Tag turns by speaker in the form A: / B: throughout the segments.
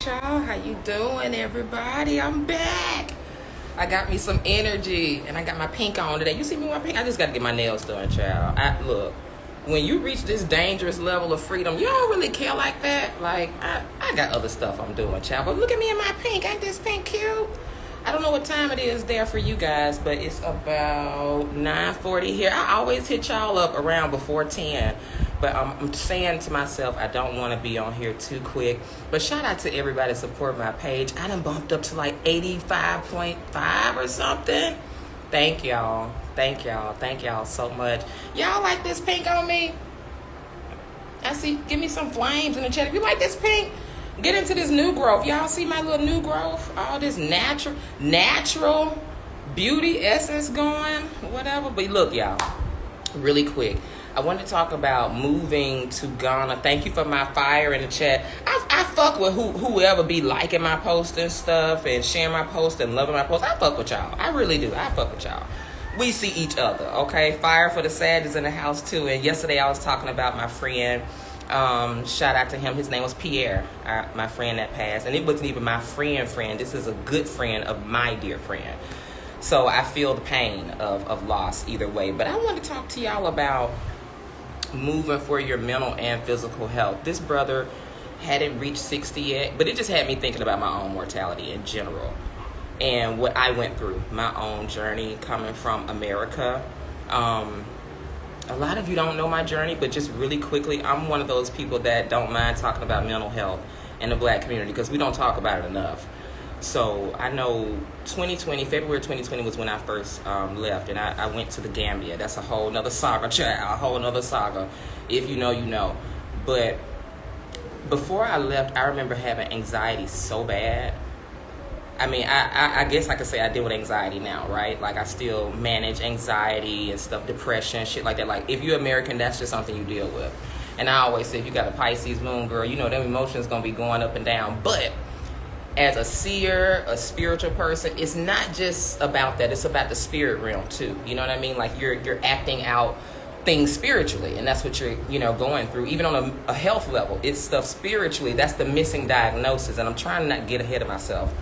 A: Y'all, how you doing, everybody? I'm back. I got me some energy, and I got my pink on today. You see me with my pink? I just got to get my nails done, child. Look, when you reach this dangerous level of freedom, you don't really care like that. Like, I got other stuff I'm doing, child. But look at me in my pink. Ain't this pink cute? I don't know what time it is there for you guys, but it's about 9:40 here. I always hit y'all up around before 10. But I'm saying to myself, I don't want to be on here too quick. But shout out to everybody that support my page. I done bumped up to like 85.5 or something. Thank y'all. Thank y'all. Thank y'all so much. Y'all like this pink on me? I see. Give me some flames in the chat. If you like this pink, get into this new growth. Y'all see my little new growth? All this natural beauty essence going, whatever. But look, y'all, really quick. I want to talk about moving to Ghana. Thank you for my fire in the chat. I fuck with whoever be liking my post and stuff and sharing my post and loving my post. I fuck with y'all. I really do. I fuck with y'all. We see each other, okay? Fire for the sad is in the house too. And yesterday I was talking about my friend. Shout out to him. His name was Pierre, my friend that passed. And it wasn't even my friend. This is a good friend of my dear friend. So I feel the pain of loss either way. But I want to talk to y'all about moving for your mental and physical health. This brother hadn't reached 60 yet, but it just had me thinking about my own mortality in general and what I went through, my own journey coming from America. A lot of you don't know my journey, but just really quickly, I'm one of those people that don't mind talking about mental health in the Black community because we don't talk about it enough. So I know February 2020 was when I first left, and I went to the Gambia. That's a whole nother saga, child, a whole nother saga. If you know, you know. But before I left, I remember having anxiety so bad. I mean, I guess I could say I deal with anxiety now, right? Like, I still manage anxiety and stuff, depression, shit like that. Like, if you're American, that's just something you deal with. And I always say, if you got a Pisces moon, girl, you know them emotions going to be going up and down. But as a seer, a spiritual person, it's not just about that. It's about the spirit realm too. You know what I mean? Like you're acting out things spiritually, and that's what you're going through. Even on a health level, it's stuff spiritually. That's the missing diagnosis, and I'm trying not to get ahead of myself.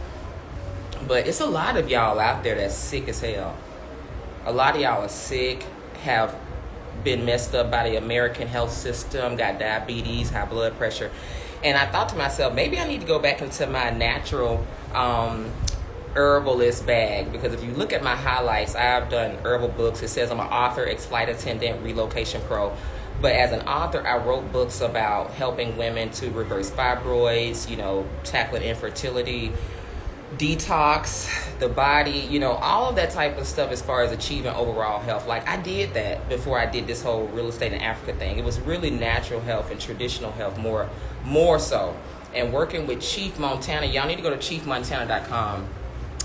A: But it's a lot of y'all out there that's sick as hell. A lot of y'all are sick, have been messed up by the American health system, got diabetes, high blood pressure. And I thought to myself, maybe I need to go back into my natural herbalist bag. Because if you look at my highlights, I've done herbal books. It says I'm an author, ex-flight attendant, relocation pro. But as an author, I wrote books about helping women to reverse fibroids, tackling infertility, detox, the body, all of that type of stuff as far as achieving overall health. Like, I did that before I did this whole real estate in Africa thing. It was really natural health and traditional health more so. And working with Chief Montana, y'all need to go to chiefmontana.com.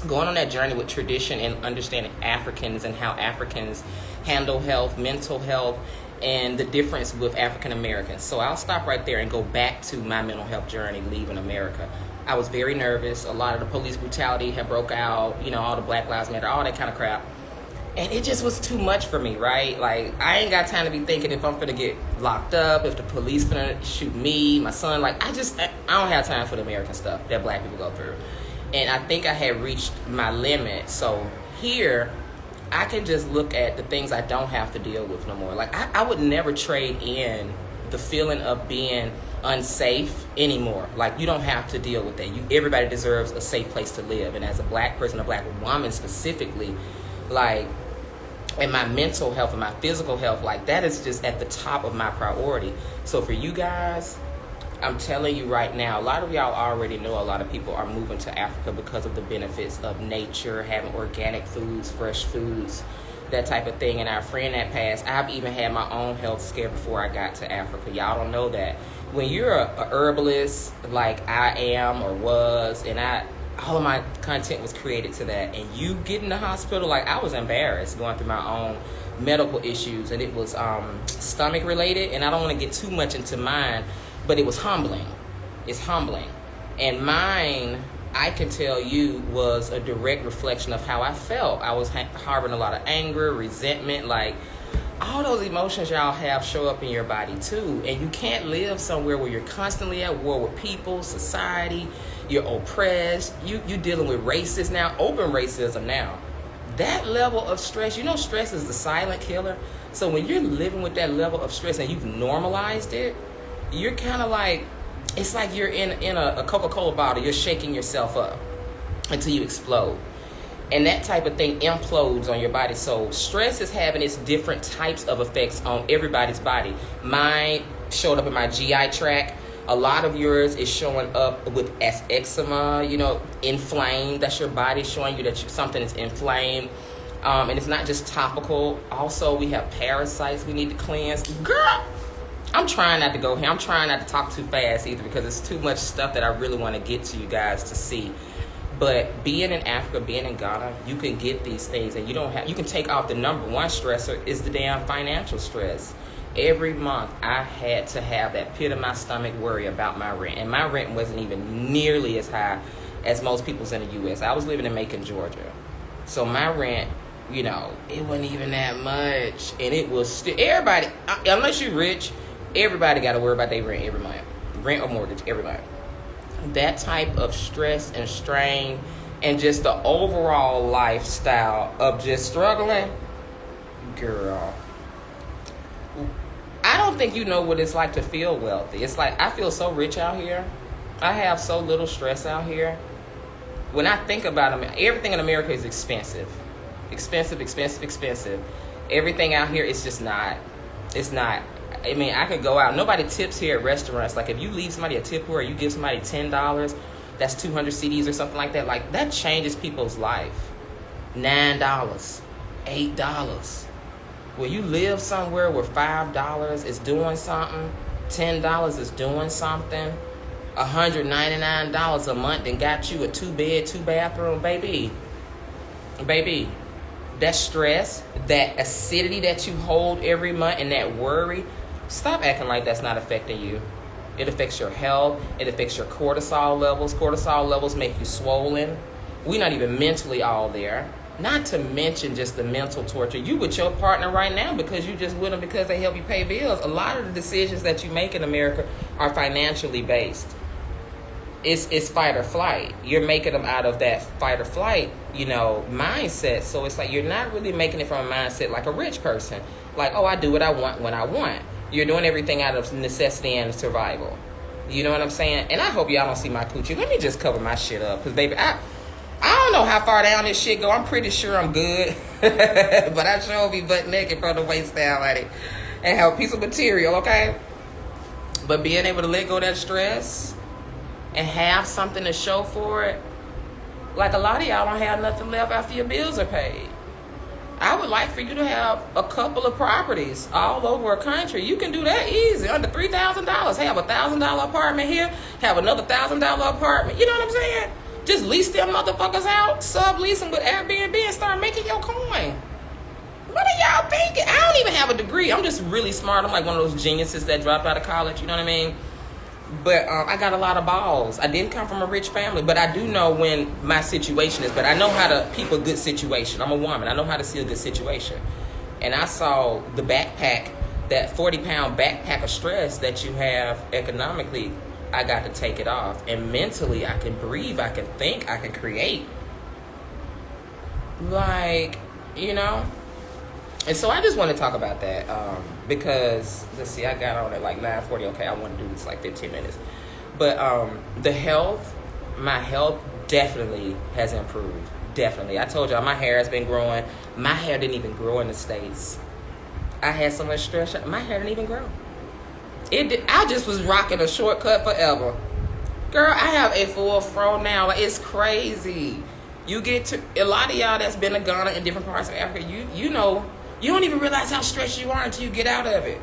A: Going on that journey with tradition and understanding Africans and how Africans handle health, mental health, and the difference with African Americans. So I'll stop right there and go back to my mental health journey leaving America. I was very nervous. A lot of the police brutality had broke out, all the Black Lives Matter, all that kind of crap. And it just was too much for me, right? Like, I ain't got time to be thinking if I'm finna get locked up, if the police finna shoot me, my son. Like, I don't have time for the American stuff that Black people go through. And I think I had reached my limit. So here, I can just look at the things I don't have to deal with no more. Like, I would never trade in the feeling of being unsafe anymore. Like, you don't have to deal with that. Everybody deserves a safe place to live. And as a Black person, a Black woman specifically, like, and my mental health and my physical health, like, that is just at the top of my priority. So for you guys, I'm telling you right now, a lot of y'all already know a lot of people are moving to Africa because of the benefits of nature, having organic foods, fresh foods, that type of thing. And our friend that passed, I've even had my own health scare before I got to Africa. Y'all don't know that. When you're a herbalist like I am or was, and all of my content was created to that, and you get in the hospital, like, I was embarrassed going through my own medical issues, and it was stomach related, and I don't want to get too much into mine, but it was humbling. It's humbling. And mine, I can tell you, was a direct reflection of how I felt. I was harboring a lot of anger, resentment, like, all those emotions y'all have show up in your body too. And you can't live somewhere where you're constantly at war with people, society, you're oppressed, you dealing with racists now, open racism now. That level of stress, stress is the silent killer. So when you're living with that level of stress and you've normalized it, you're kind of like, it's like you're in a Coca-Cola bottle, you're shaking yourself up until you explode. And that type of thing implodes on your body. So stress is having its different types of effects on everybody's body. Mine showed up in my GI tract. A lot of yours is showing up with eczema, inflamed. That's your body showing you that something is inflamed. And it's not just topical. Also, we have parasites we need to cleanse. Girl, I'm trying not to go here. I'm trying not to talk too fast either, because it's too much stuff that I really want to get to you guys to see. But being in Africa, being in Ghana, you can get these things, and you can take off the number one stressor is the damn financial stress. Every month I had to have that pit of my stomach worry about my rent. And my rent wasn't even nearly as high as most people's in the US. I was living in Macon, Georgia. So my rent, it wasn't even that much. And it was still, everybody, unless you're rich, everybody got to worry about their rent every month. Rent or mortgage every month. That type of stress and strain and just the overall lifestyle of just struggling, girl, I don't think you know what it's like to feel wealthy. It's like, I feel so rich out here. I have so little stress out here. When I think about them, everything in America is expensive. Expensive. Everything out here is just not, it's not. I mean, I could go out. Nobody tips here at restaurants. Like, if you leave somebody a tip or you give somebody $10, that's 200 CDs or something like that. Like, that changes people's life. $9, $8. Well, you live somewhere where $5 is doing something, $10 is doing something, $199 a month and got you a 2-bed, 2-bathroom, baby. That stress, that acidity that you hold every month, and that worry, stop acting like that's not affecting you. It affects your health. It affects your cortisol levels. Cortisol levels make you swollen. We're not even mentally all there. Not to mention just the mental torture. You with your partner right now because you just with them because they help you pay bills. A lot of the decisions that you make in America are financially based. It's fight or flight. You're making them out of that fight or flight, mindset. So it's like you're not really making it from a mindset like a rich person. Like, oh, I do what I want when I want. You're doing everything out of necessity and survival. You know what I'm saying? And I hope y'all don't see my coochie. Let me just cover my shit up. Because, baby, I don't know how far down this shit go. I'm pretty sure I'm good. But I sure be butt naked from the waist down like it. And have a piece of material, okay? But being able to let go of that stress and have something to show for it. Like, a lot of y'all don't have nothing left after your bills are paid. I would like for you to have a couple of properties all over a country. You can do that easy, under $3,000. Have a $1,000 apartment here, have another $1,000 apartment. You know what I'm saying? Just lease them motherfuckers out, sublease them with Airbnb, and start making your coin. What are y'all thinking? I don't even have a degree. I'm just really smart. I'm like one of those geniuses that dropped out of college. You know what I mean? But I got a lot of balls. I didn't come from a rich family, but I do know when my situation is. But I know how to peep a good situation. I'm a woman. I know how to see a good situation. And I saw the backpack, that 40-pound backpack of stress that you have economically. I got to take it off. And mentally, I can breathe. I can think. I can create. Like, And so I just want to talk about that because, let's see, I got on at like 9:40. Okay, I want to do this like 15 minutes. But my health definitely has improved. Definitely. I told y'all my hair has been growing. My hair didn't even grow in the States. I had so much stress. My hair didn't even grow. I just was rocking a shortcut forever. Girl, I have a full fro now. Like, it's crazy. You get to, a lot of y'all that's been to Ghana and different parts of Africa, you know, you don't even realize how stressed you are until you get out of it.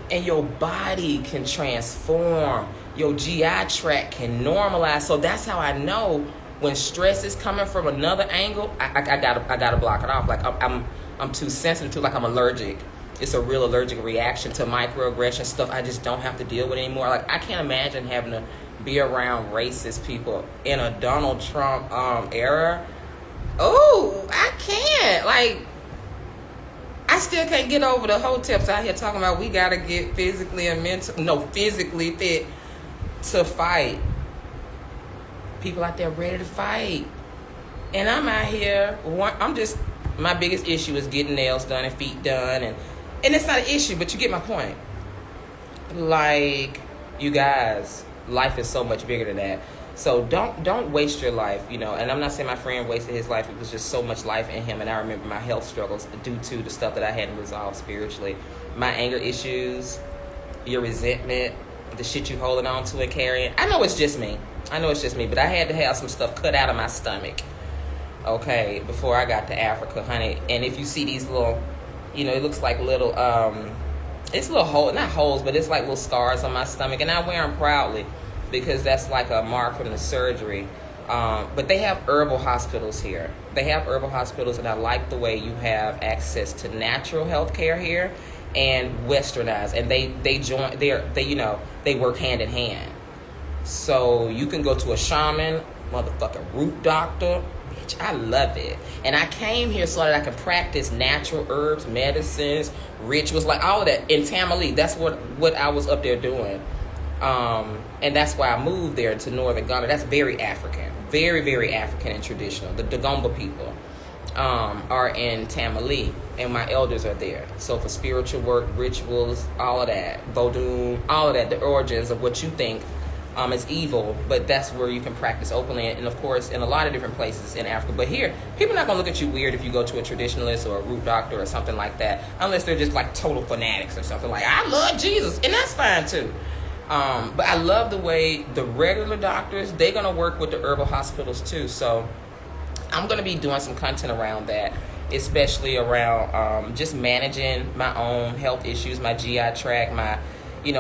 A: And your body can transform. Your GI tract can normalize. So that's how I know when stress is coming from another angle, I gotta block it off. Like I'm too sensitive to, like I'm allergic. It's a real allergic reaction to microaggression stuff I just don't have to deal with anymore. Like, I can't imagine having to be around racist people in a Donald Trump era. Oh, I can't. Like, I still can't get over the whole tips out here talking about we gotta get physically and physically fit to fight. People out there ready to fight. And I'm out here, my biggest issue is getting nails done and feet done. And it's not an issue, but you get my point. Like, you guys, life is so much bigger than that. So don't waste your life, and I'm not saying my friend wasted his life. It was just so much life in him. And I remember my health struggles due to the stuff that I hadn't resolved spiritually. My anger issues, your resentment, the shit you holding on to and carrying. I know it's just me, but I had to have some stuff cut out of my stomach, okay, before I got to Africa, honey. And if you see these little, it looks like little, it's little holes, not holes, but it's like little scars on my stomach. And I wear them proudly, because that's like a mark from the surgery. But they have herbal hospitals here. They have herbal hospitals, and I like the way you have access to natural health care here and westernized. And they work hand in hand. So you can go to a shaman, motherfucking root doctor. Bitch, I love it. And I came here so that I can practice natural herbs, medicines, rituals, like all of that in Tamale. That's what I was up there doing. And that's why I moved there to northern Ghana. That's very African. Very, very African and traditional. The Dagomba people are in Tamale, and my elders are there. So for spiritual work, rituals, all of that, voodoo, all of that, the origins of what you think is evil, but that's where you can practice openly. And of course, in a lot of different places in Africa. But here, people are not going to look at you weird if you go to a traditionalist or a root doctor or something like that, unless they're just like total fanatics or something like, I love Jesus, and that's fine too. But I love the way the regular doctors, they're going to work with the herbal hospitals too. So I'm going to be doing some content around that, especially around just managing my own health issues, my GI tract, my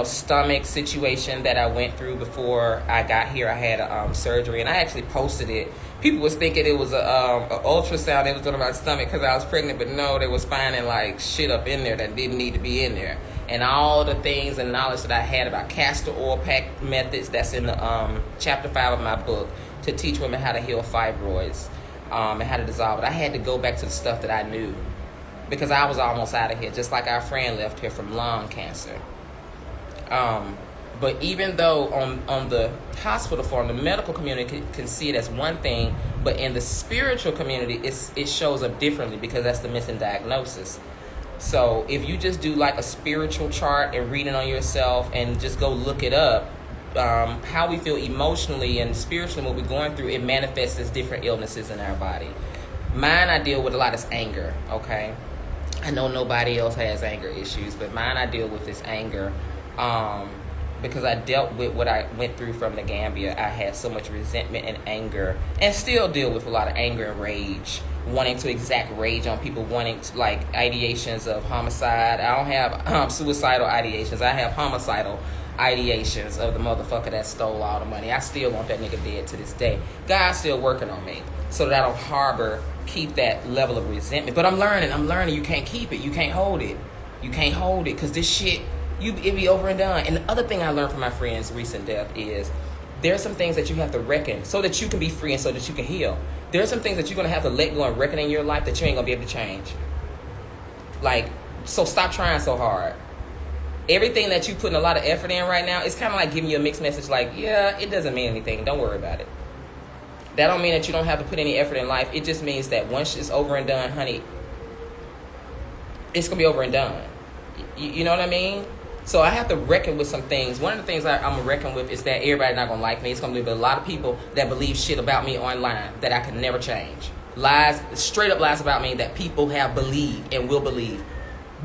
A: stomach situation that I went through before I got here. I had a surgery, and I actually posted it. People was thinking it was a ultrasound they was doing on my stomach because I was pregnant, but no, they was finding like shit up in there that didn't need to be in there. And all the things and knowledge that I had about castor oil pack methods, that's in the chapter 5 of my book, to teach women how to heal fibroids and how to dissolve it. I had to go back to the stuff that I knew, because I was almost out of here, just like our friend left here from lung cancer. But even though on the hospital form, the medical community can see it as one thing, but in the spiritual community, it shows up differently, because that's the missing diagnosis. So if you just do like a spiritual chart and read it on yourself and just go look it up, how we feel emotionally and spiritually, what we're going through, it manifests as different illnesses in our body. Mine, I deal with a lot is anger, okay? I know nobody else has anger issues, but mine I deal with is anger. Because I dealt with what I went through from the Gambia. I had so much resentment and anger, and still deal with a lot of anger and rage, wanting to exact rage on people, wanting to, like, ideations of homicide. I don't have suicidal ideations. I have homicidal ideations of the motherfucker that stole all the money. I still want that nigga dead to this day. God's still working on me so that I don't keep that level of resentment. But I'm learning. You can't keep it. You can't hold it. Because this shit, it be over and done. And the other thing I learned from my friend's recent death is there are some things that you have to reckon so that you can be free and so that you can heal. There are some things that you're going to have to let go and reckon in your life that you ain't going to be able to change. Like, so stop trying so hard. Everything that you putting a lot of effort in right now, it's kind of like giving you a mixed message like, yeah, it doesn't mean anything. Don't worry about it. That don't mean that you don't have to put any effort in life. It just means that once it's over and done, honey, it's going to be over and done. You know what I mean? So I have to reckon with some things. One of the things I'm going to reckon with is that everybody's not going to like me. It's going to be a lot of people that believe shit about me online that I can never change. Lies, straight up lies about me that people have believed and will believe.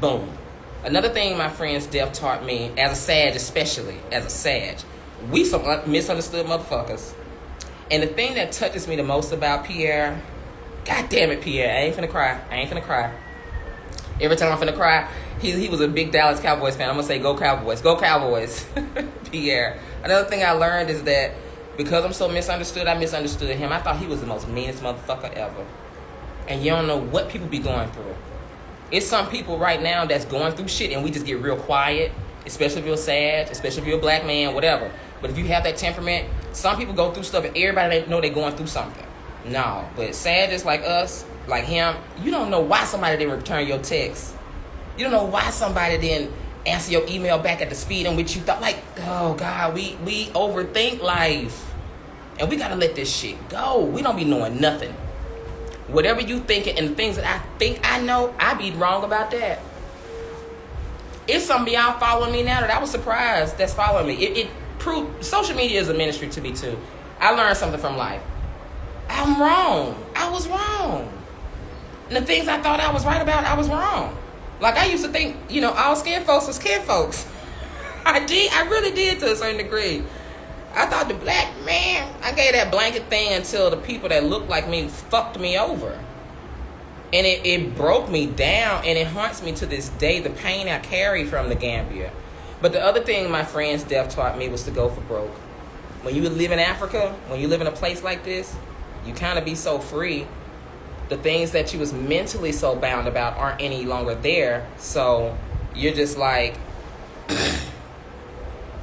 A: Boom. Another thing my friend's death taught me, as a Sag, especially as a Sag, we some misunderstood motherfuckers. And the thing that touches me the most about Pierre, God damn it, Pierre, I ain't finna cry. Every time I'm finna cry, he was a big Dallas Cowboys fan. I'm gonna say, go Cowboys, go Cowboys. Pierre. Another thing I learned is that because I'm so misunderstood, I misunderstood him. I thought he was the most meanest motherfucker ever. And you don't know what people be going through. It's some people right now that's going through shit and we just get real quiet, especially if you're a Sag, especially if you're a black man, whatever. But if you have that temperament, some people go through stuff and everybody know they're going through something. No, but Sag is like us, like him, you don't know why somebody didn't return your text You don't know why somebody didn't answer your email back at the speed in which you thought. Like, oh God, we overthink life. And we gotta let this shit go. We don't be knowing nothing. Whatever you thinking and the things that I think I know, I be wrong about that. It's some of y'all following me now that I was surprised that's following me. It proved social media is a ministry to me too. I learned something from life. I'm wrong. I was wrong. And the things I thought I was right about, I was wrong. Like I used to think, all skin folks was skin folks. I really did to a certain degree. I thought the black man, I gave that blanket thing until the people that looked like me fucked me over. And it broke me down, and it haunts me to this day, the pain I carry from the Gambia. But the other thing my friend's death taught me was to go for broke. When you live in Africa, when you live in a place like this, you kind of be so free. The things that you was mentally so bound about aren't any longer there. So you're just like,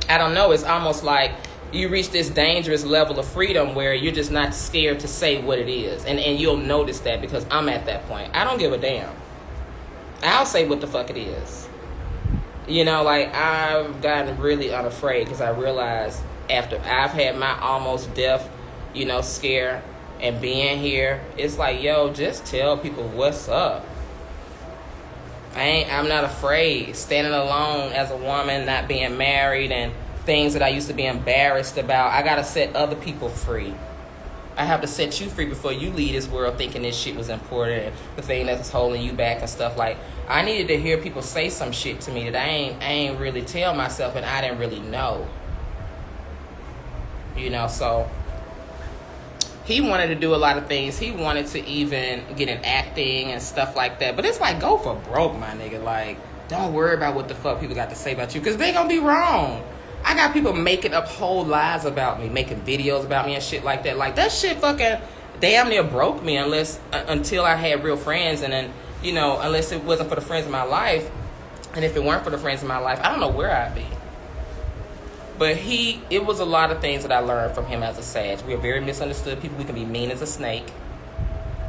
A: I don't know, it's almost like you reach this dangerous level of freedom where you're just not scared to say what it is. And you'll notice that because I'm at that point. I don't give a damn. I'll say what the fuck it is. I've gotten really unafraid because I realized after I've had my almost death, scare and being here, it's like, yo, just tell people what's up. I'm not afraid. Standing alone as a woman, not being married, and things that I used to be embarrassed about. I gotta set other people free. I have to set you free before you leave this world thinking this shit was important and the thing that's holding you back and stuff. Like, I needed to hear people say some shit to me that I ain't really tell myself and I didn't really know. So he wanted to do a lot of things. He wanted to even get in acting and stuff like that. But it's like, go for broke, my nigga. Like, don't worry about what the fuck people got to say about you because they gonna be wrong. I got people making up whole lies about me, making videos about me and shit like that. Like, that shit fucking damn near broke me until I had real friends. And then, unless it wasn't for the friends in my life. And if it weren't for the friends in my life, I don't know where I'd be. But it was a lot of things that I learned from him as a Sag. We are very misunderstood people. We can be mean as a snake.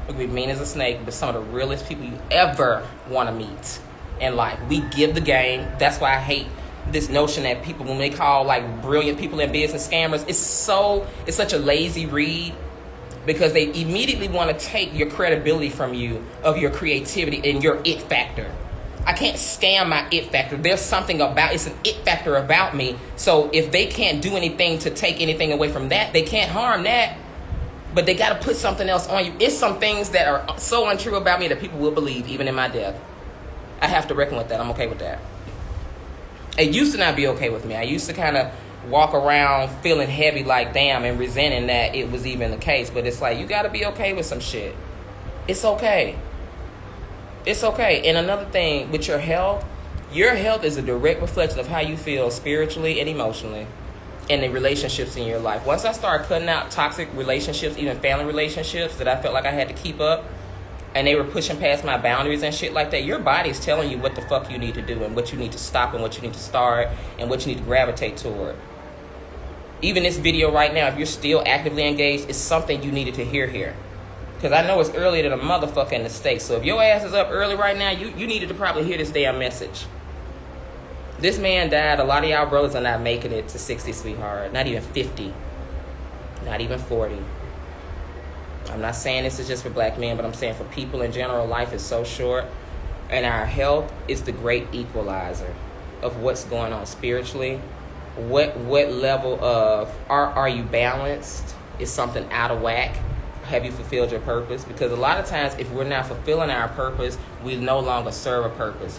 A: We can be mean as a snake, but some of the realest people you ever want to meet in life. We give the game. That's why I hate this notion that people, when they call like brilliant people in business scammers, it's such a lazy read because they immediately want to take your credibility from you of your creativity and your it factor. I can't stand my it factor. There's something it's an it factor about me. So if they can't do anything to take anything away from that, they can't harm that. But they got to put something else on you. It's some things that are so untrue about me that people will believe even in my death. I have to reckon with that. I'm okay with that. It used to not be okay with me. I used to kind of walk around feeling heavy like damn and resenting that it was even the case. But it's like, you got to be okay with some shit. It's okay. It's okay. And another thing with your health is a direct reflection of how you feel spiritually and emotionally and the relationships in your life. Once I started cutting out toxic relationships, even family relationships that I felt like I had to keep up, and they were pushing past my boundaries and shit like that, your body's telling you what the fuck you need to do and what you need to stop and what you need to start and what you need to gravitate toward. Even this video right now, if you're still actively engaged, it's something you needed to hear here. Because I know it's earlier than a motherfucker in the States. So if your ass is up early right now, you needed to probably hear this damn message. This man died. A lot of y'all brothers are not making it to 60, sweetheart. Not even 50. Not even 40. I'm not saying this is just for black men, but I'm saying for people in general, life is so short. And our health is the great equalizer of what's going on spiritually. What level of, are you balanced? Is something out of whack? Have you fulfilled your purpose? Because a lot of times, if we're not fulfilling our purpose, we no longer serve a purpose.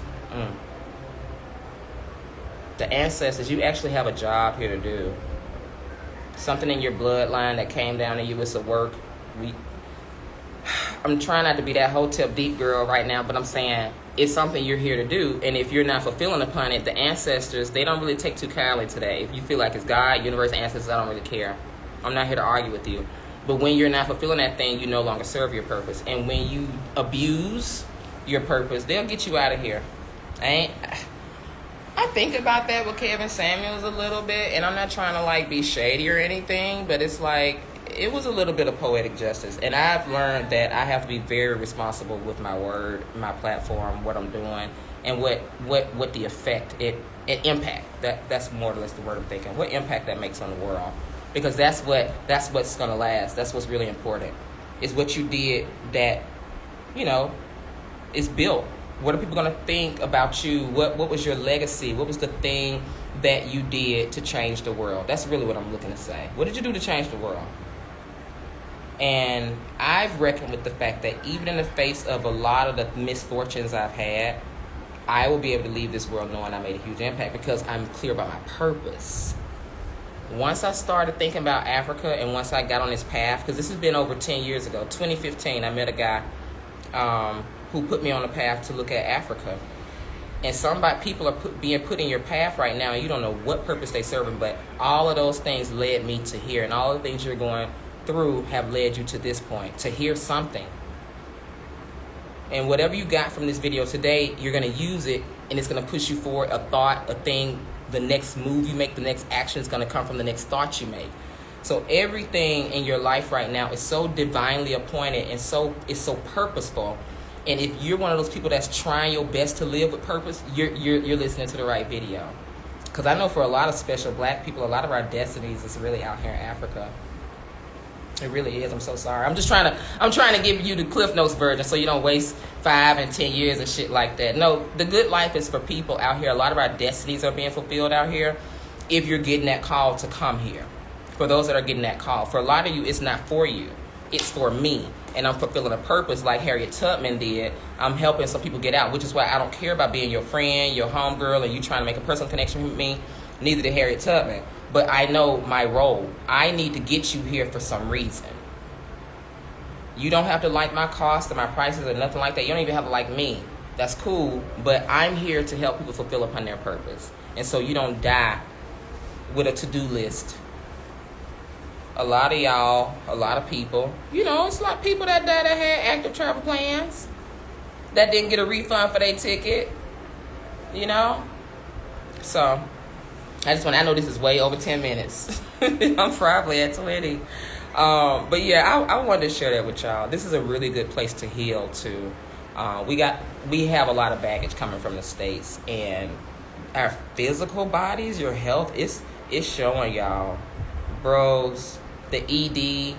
A: The ancestors, you actually have a job here to do. Something in your bloodline that came down to you, it's a work. I'm trying not to be that Hotep deep girl right now, but I'm saying it's something you're here to do. And if you're not fulfilling upon it, the ancestors, they don't really take too kindly today. If you feel like it's God, universe, ancestors, I don't really care. I'm not here to argue with you. But when you're not fulfilling that thing, you no longer serve your purpose. And when you abuse your purpose, they'll get you out of here. I think about that with Kevin Samuels a little bit, and I'm not trying to like be shady or anything, but it's like, it was a little bit of poetic justice. And I've learned that I have to be very responsible with my word, my platform, what I'm doing, and what the effect it impact, that's more or less the word I'm thinking, what impact that makes on the world, because that's what's gonna last. That's what's really important, is what you did that, you know, is built. What are people gonna think about you? What was your legacy? What was the thing that you did to change the world? That's really what I'm looking to say. What did you do to change the world? And I've reckoned with the fact that even in the face of a lot of the misfortunes I've had, I will be able to leave this world knowing I made a huge impact, because I'm clear about my purpose. Once I started thinking about Africa, and once I got on this path, because this has been over 10 years ago, 2015, I met a guy who put me on the path to look at Africa. And people are being put in your path right now, and you don't know what purpose they're serving, but all of those things led me to here, and all the things you're going through have led you to this point, to hear something. And whatever you got from this video today, you're going to use it, and it's going to push you forward. A thought, a thing, the next move you make, the next action is going to come from the next thought you make. So everything in your life right now is so divinely appointed, and it's so purposeful. And if you're one of those people that's trying your best to live with purpose, you're listening to the right video. Because I know for a lot of special black people, a lot of our destinies is really out here in Africa. It really is. I'm so sorry. I'm trying to give you the Cliff Notes version, so you don't waste 5 and 10 years and shit like that. No, the good life is for people out here. A lot of our destinies are being fulfilled out here if you're getting that call to come here. For those that are getting that call. For a lot of you, it's not for you. It's for me. And I'm fulfilling a purpose like Harriet Tubman did. I'm helping some people get out, which is why I don't care about being your friend, your homegirl, and you trying to make a personal connection with me. Neither did Harriet Tubman. But I know my role. I need to get you here for some reason. You don't have to like my cost or my prices or nothing like that. You don't even have to like me. That's cool. But I'm here to help people fulfill upon their purpose. And so you don't die with a to-do list. A lot of y'all, a lot of people, you know, it's like people that died that had active travel plans, that didn't get a refund for their ticket, you know? So I know this is way over 10 minutes. I'm probably at 20. But yeah, I wanted to share that with y'all. This is a really good place to heal too. We have a lot of baggage coming from the States, and our physical bodies, your health, it's showing y'all. Bros, the ED,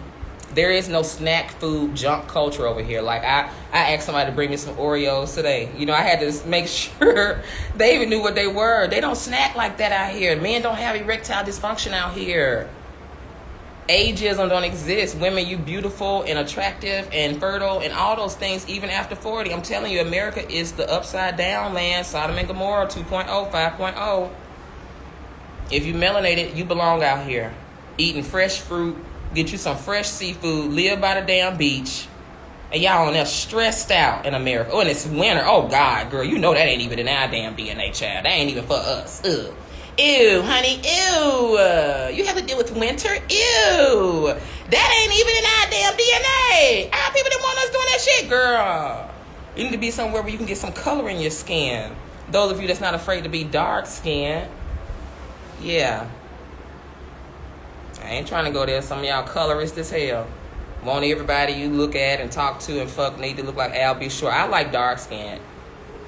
A: there is no snack food junk culture over here. Like I asked somebody to bring me some Oreos today. You know, I had to make sure they even knew what they were. They don't snack like that out here. Men don't have erectile dysfunction out here. Ageism don't exist. Women, you beautiful and attractive and fertile and all those things even after 40. I'm telling you, America is the upside down land. Sodom and Gomorrah 2.0, 5.0. If you melanated, you belong out here. Eating fresh fruit, get you some fresh seafood, live by the damn beach, and y'all on there stressed out in America. Oh, and it's winter. Oh, God, girl, you know that ain't even in our damn DNA, child. That ain't even for us. Ugh. Ew, honey, ew. You have to deal with winter? Ew. That ain't even in our damn DNA. Our people didn't want us doing that shit, girl. You need to be somewhere where you can get some color in your skin. Those of you that's not afraid to be dark-skinned, yeah. I ain't trying to go there. Some of y'all colorist as hell. Want everybody you look at and talk to and fuck need to look like Al B. Shore. I like dark skinned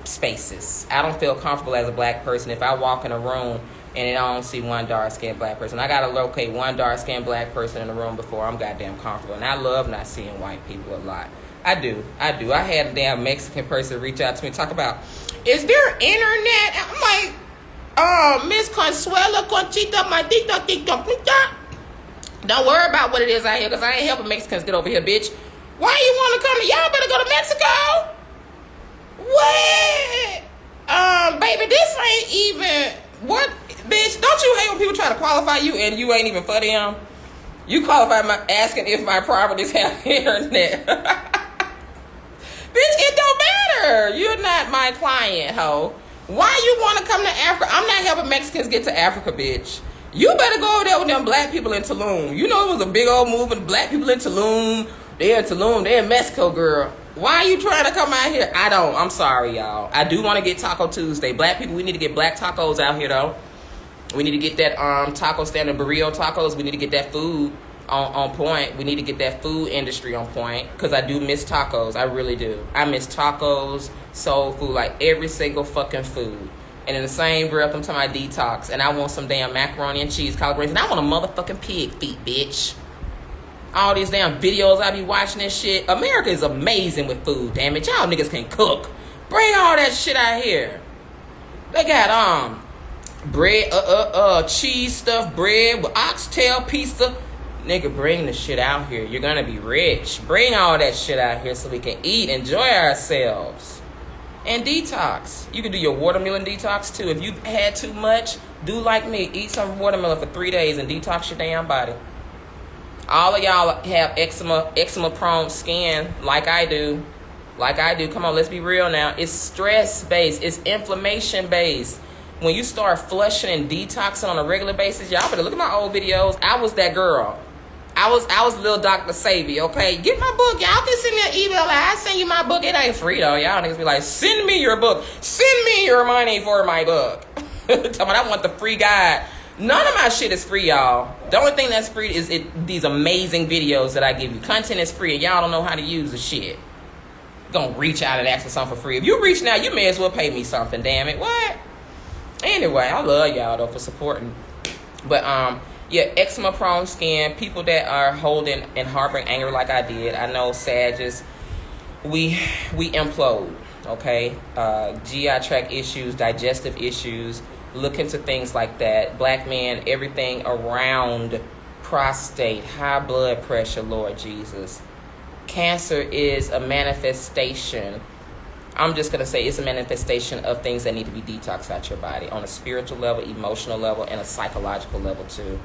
A: spaces. I don't feel comfortable as a black person if I walk in a room and I don't see one dark skinned black person. I gotta locate one dark skinned black person in the room before I'm goddamn comfortable. And I love not seeing white people a lot. I do. I had a damn Mexican person reach out to me and talk about, is there internet? I'm like, Miss Consuela Conchita Matita Tita. Don't worry about what it is out here, because I ain't helping Mexicans get over here, bitch. Why you want to come? Y'all better go to Mexico. What? Baby, this ain't even... What? Bitch, don't you hate when people try to qualify you and you ain't even for them? You qualify by asking if my properties have internet. Bitch, it don't matter. You're not my client, ho. Why you want to come to Africa? I'm not helping Mexicans get to Africa, bitch. You better go over there with them black people in Tulum. You know it was a big old movement of black people in Tulum. They're in Tulum. They're in Mexico, girl. Why are you trying to come out here? I'm sorry, y'all. I do want to get Taco Tuesday. Black people, we need to get black tacos out here, though. We need to get that taco stand, the burrito tacos. We need to get that food on point. We need to get that food industry on point, because I do miss tacos. I really do. I miss tacos, soul food, like every single fucking food. And in the same breath, I'm talking about detox, and I want some damn macaroni and cheese, collard greens, and I want a motherfucking pig feet, bitch. All these damn videos I be watching and shit. America is amazing with food, damn it. Y'all niggas can cook. Bring all that shit out here. They got bread, cheese stuffed bread with oxtail pizza. Nigga, bring the shit out here. You're gonna be rich. Bring all that shit out here so we can eat, enjoy ourselves. And detox. You can do your watermelon detox too. If you had too much, do like me. Eat some watermelon for 3 days and detox your damn body. All of y'all have eczema prone skin like I do. Come on, let's be real now. It's stress based. It's inflammation based. When you start flushing and detoxing on a regular basis, y'all better look at my old videos. I was that girl. I was little Dr. Savy, okay? Get my book. Y'all can send me an email. I send you my book. It ain't free, though. Y'all niggas be like, send me your book. Send me your money for my book. I want the free guide. None of my shit is free, y'all. The only thing that's free is these amazing videos that I give you. Content is free, and y'all don't know how to use the shit. Gonna reach out and ask for something for free. If you reach now, you may as well pay me something, damn it. What? Anyway, I love y'all, though, for supporting. But, yeah, eczema prone skin, people that are holding and harboring anger like I did. I know Sages, we implode, okay? GI tract issues, digestive issues, look into things like that. Black men, everything around prostate, high blood pressure, Lord Jesus. Cancer is a manifestation. I'm just going to say it's a manifestation of things that need to be detoxed out your body on a spiritual level, emotional level, and a psychological level too.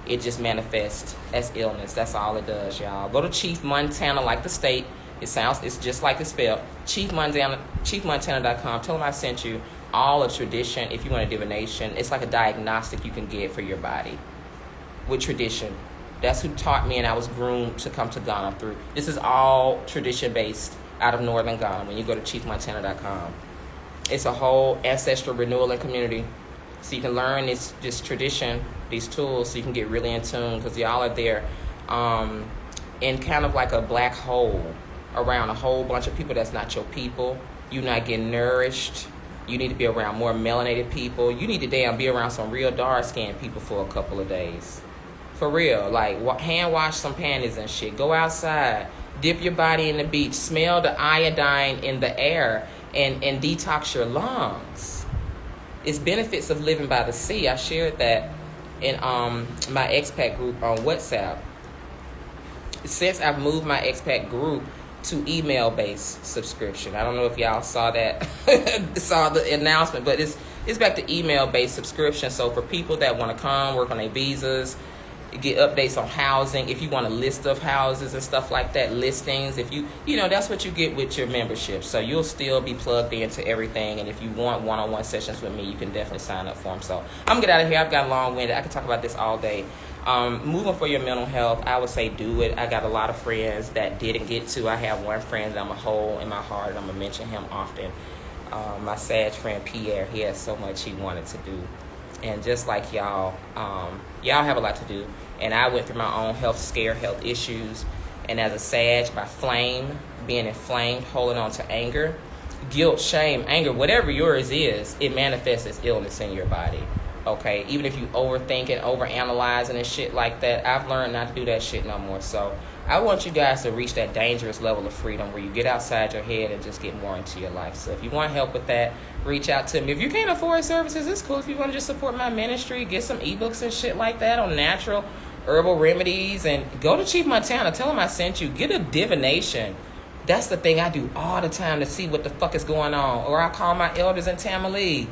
A: It just manifests as illness. That's all it does, y'all. Go to Chief Montana, like the state. It's just like it's spelled. ChiefMontana.com. Tell them I sent you. All a tradition. If you want a divination, it's like a diagnostic you can get for your body with tradition. That's who taught me, and I was groomed to come to Ghana through. This is all tradition-based out of northern Ghana when you go to ChiefMontana.com. It's a whole ancestral renewal and community. So you can learn this tradition, these tools, so you can get really in tune, because y'all are there in kind of like a black hole around a whole bunch of people that's not your people. You're not getting nourished. You need to be around more melanated people. You need to be around some real dark-skinned people for a couple of days. For real. Like, hand wash some panties and shit. Go outside. Dip your body in the beach. Smell the iodine in the air and detox your lungs. It's benefits of living by the sea. I shared that in my expat group on WhatsApp. Since I've moved my expat group to email-based subscription. I don't know if y'all saw that, saw the announcement, but it's back to email-based subscription. So for people that want to come, work on their visas, get updates on housing, if you want a list of houses and stuff like that, listings, if you know, that's what you get with your membership. So you'll still be plugged into everything, and if you want one-on-one sessions with me, you can definitely sign up for them. So I'm gonna get out of here. I've got long-winded. I could talk about this all day. Moving for your mental health, I would say do it. I got a lot of friends that didn't get to. I have one friend that I'm a hold in my heart, and I'm gonna mention him often. My Sag friend Pierre, he has so much he wanted to do. And just like y'all have a lot to do. And I went through my own health scare, health issues. And as a Sag, by flame, being inflamed, holding on to anger, guilt, shame, anger, whatever yours is, it manifests as illness in your body. Okay, even if you overthinking, overanalyzing and shit like that, I've learned not to do that shit no more. So I want you guys to reach that dangerous level of freedom where you get outside your head and just get more into your life. So if you want help with that, reach out to me. If you can't afford services, it's cool. If you want to just support my ministry, get some ebooks and shit like that on natural herbal remedies, and go to Chief Montana. Tell them I sent you. Get a divination. That's the thing I do all the time to see what the fuck is going on. Or I call my elders in Tamalee.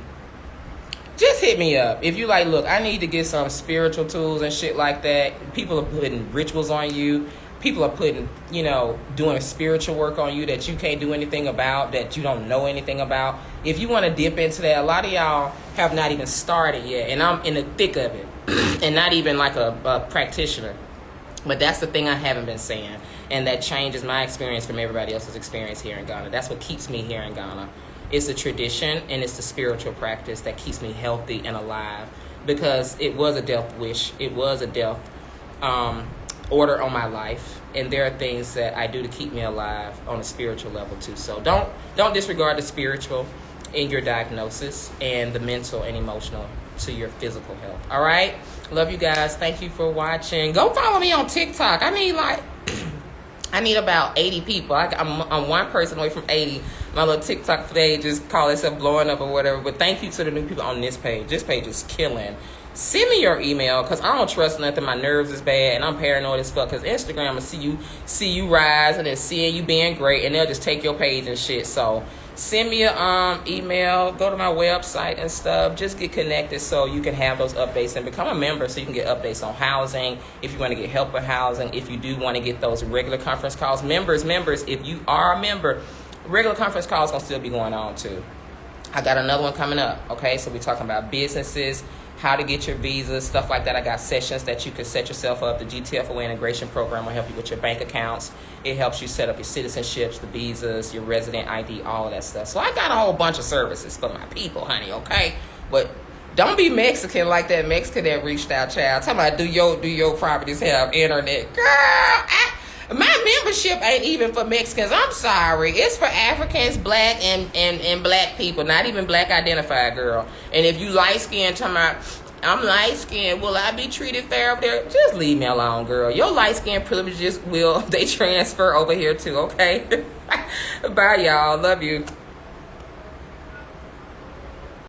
A: Just hit me up. If you like, look, I need to get some spiritual tools and shit like that. People are putting rituals on you. People are putting, doing spiritual work on you that you can't do anything about, that you don't know anything about. If you want to dip into that, a lot of y'all have not even started yet, and I'm in the thick of it, and not even like a practitioner. But that's the thing I haven't been saying, and that changes my experience from everybody else's experience here in Ghana. That's what keeps me here in Ghana. It's the tradition, and it's the spiritual practice that keeps me healthy and alive, because it was a death wish. It was a death order on my life, and there are things that I do to keep me alive on a spiritual level too. So don't disregard the spiritual in your diagnosis and the mental and emotional to your physical health. All right, love you guys. Thank you for watching. Go follow me on TikTok. I need about 80 people. I'm one person away from 80. My little TikTok page just call itself blowing up or whatever. But thank you to the new people on this page. This page is killing. Send me your email, because I don't trust nothing. My nerves is bad, and I'm paranoid as fuck. Because Instagram will see you rise, and then seeing you being great, and they'll just take your page and shit. So send me a email. Go to my website and stuff. Just get connected so you can have those updates and become a member so you can get updates on housing. If you want to get help with housing, if you do want to get those regular conference calls, members, if you are a member, regular conference calls gonna still be going on too. I got another one coming up. Okay, so we're talking about businesses, how to get your visas, stuff like that. I got sessions that you can set yourself up. The GTFOA integration program will help you with your bank accounts. It helps you set up your citizenships, the visas, your resident ID, all of that stuff. So I got a whole bunch of services for my people, honey, okay? But don't be Mexican like that Mexican that reached out, child. Talking about do your properties have internet? Girl, my membership ain't even for Mexicans. I'm sorry. It's for Africans, black, and black people. Not even black identified, girl. And if you light-skinned, talking about, I'm light-skinned, will I be treated fair over there? Just leave me alone, girl. Your light-skinned privileges they transfer over here too, okay? Bye, y'all. Love you.